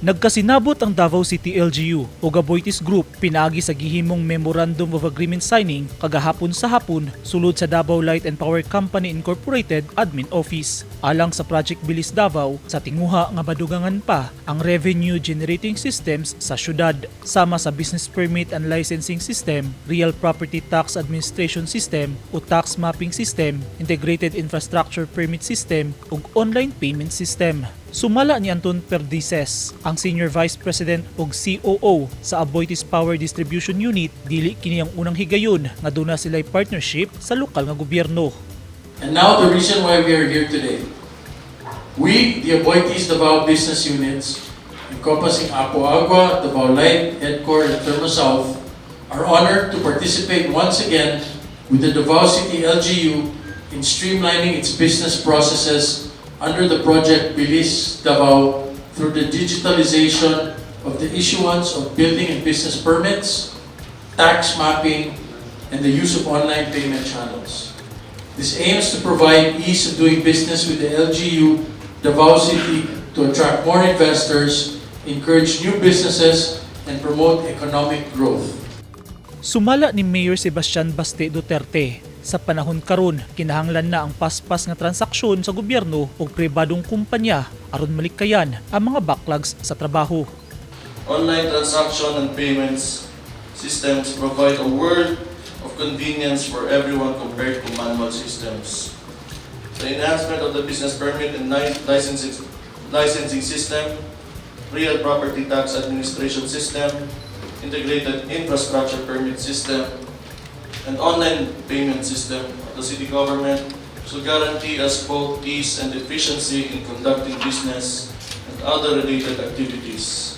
Nagkasinabot ang Davao City LGU o Aboitiz Group pinaagi sa gihimong Memorandum of Agreement signing kagahapon sa hapon sulod sa Davao Light and Power Company Incorporated Admin Office. Alang sa Project Bilis Davao, sa tinguha nga madugangan pa ang revenue generating systems sa syudad, sama sa Business Permit and Licensing System, Real Property Tax Administration System o Tax Mapping System, Integrated Infrastructure Permit System ug Online Payment System. Sumala ni Anton Perdices, ang Senior Vice President ug COO sa Aboitiz Power Distribution Unit, dili kini ang unang higayon nga duna sila'y partnership sa lokal nga gobyerno. And now the reason why we are here today. We, the Aboitiz Davao business units, encompassing Apo-Agua, Davao Light, EDCOR, and Thermo South, are honored to participate once again with the Davao City LGU in streamlining its business processes under the Project Bilis Davao through the digitalization of the issuance of building and business permits, tax mapping, and the use of online payment channels. This aims to provide ease of doing business with the LGU Davao City to attract more investors, encourage new businesses, and promote economic growth. Sumala ni Mayor Sebastian Baste Duterte, sa panahon karon kinahanglan na ang paspas nga transaksyon sa gobyerno o pribadong kompanya aron malikayan ang mga backlogs sa trabaho. Online transaction and payments systems provide a world of convenience for everyone compared to manual systems. The enhancement of the business permit and licensing system, real property tax administration system, integrated infrastructure permit system, and online payment system of the city government should guarantee us both ease and efficiency in conducting business and other related activities.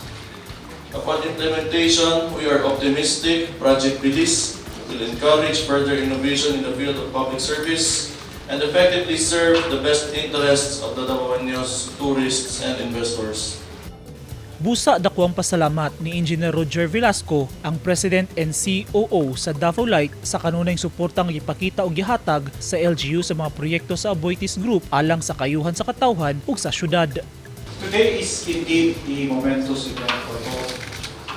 Upon implementation, we are optimistic Project Bilis will encourage further innovation in the field of public service and effectively serve the best interests of the Davaoenos, tourists, and investors. Busa dakuang pasalamat ni Engineer Roger Velasco, ang President and COO sa Davao Light sa kanunayng suportang ipakita o gihatag sa LGU sa mga proyekto sa Aboitiz Group alang sa kayuhan sa katawhan ug sa syudad. Today is indeed a momentous event for both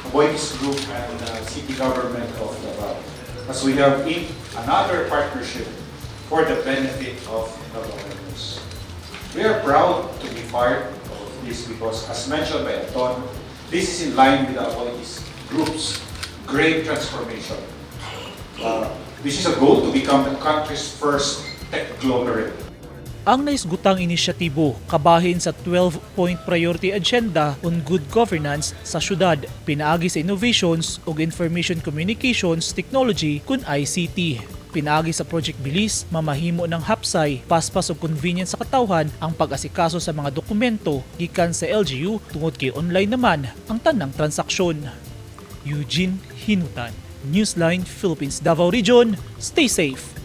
Aboitiz Group and the City Government of Davao, as we have another partnership for the benefit of Davaoenos. We are proud to be part of this because, as mentioned by Anton, this is in line with the Aboitiz Group's great transformation. This is a goal to become the country's first tech conglomerate. Ang naisgutang inisyatibo kabahin sa 12-point priority agenda on good governance sa syudad, pinaagi sa innovations ug information communications technology kun ICT. Pinaagi sa Project Bilis, mamahimo ng hapsay, paspas o convenience sa katawhan ang pag-asikaso sa mga dokumento gikan sa LGU tungod kay online naman ang tanang transaksyon. Eugene Hinutan, Newsline, Philippines, Davao Region. Stay safe!